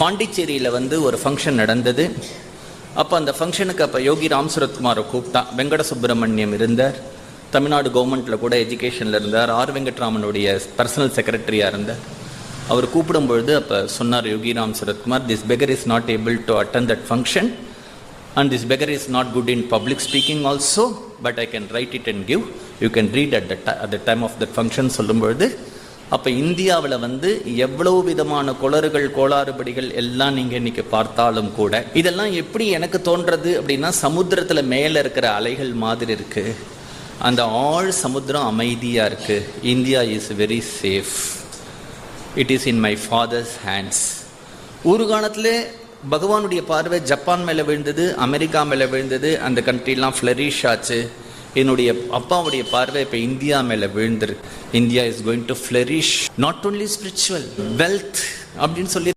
பாண்டிச்சேரியில் ஒரு ஃபங்க்ஷன் நடந்தது. அப்போ அந்த ஃபங்க்ஷனுக்கு அப்போ யோகி ராம் சரத்குமாரை கூப்பிட்டான். வெங்கட சுப்பிரமணியம் இருந்தார், தமிழ்நாடு கவர்மெண்ட்டில் கூட எஜுகேஷனில் இருந்தார், ஆர் வெங்கட்ராமனுடைய பர்சனல் செக்ரட்டரியாக இருந்தார். அவர் கூப்பிடும்பொழுது அப்போ சொன்னார் Yogi Ram Suratkumar, this beggar is not able to attend that function and this beggar is not good in public speaking also, but I can write it and give, you can read at the time of that function சொல்லும்பொழுது, அப்போ இந்தியாவில் எவ்வளவு விதமான குளறுகள் கோளாறுபடிகள் எல்லாம் நீங்கள் இன்றைக்கி பார்த்தாலும் கூட இதெல்லாம் எப்படி எனக்கு தோன்றது அப்படின்னா, சமுத்திரத்தில் மேலே இருக்கிற அலைகள் மாதிரி இருக்குது, அந்த ஆழ் சமுத்திரம் அமைதியாக இருக்குது. India is very safe, it is in my fathers hands. ஒரு காலத்தில் பகவானுடைய பார்வை ஜப்பான் மேலே விழுந்தது, அமெரிக்கா மேலே விழுந்தது, அந்த கண்ட்ரிலாம் ஃப்ளரிஷ் ஆச்சு. என்னுடைய அப்பாவுடைய பார்வை இப்போ இந்தியா மேலே விழுந்துருக்கு. India is going to flourish, not only spiritual wealth அப்படின்னு சொல்லி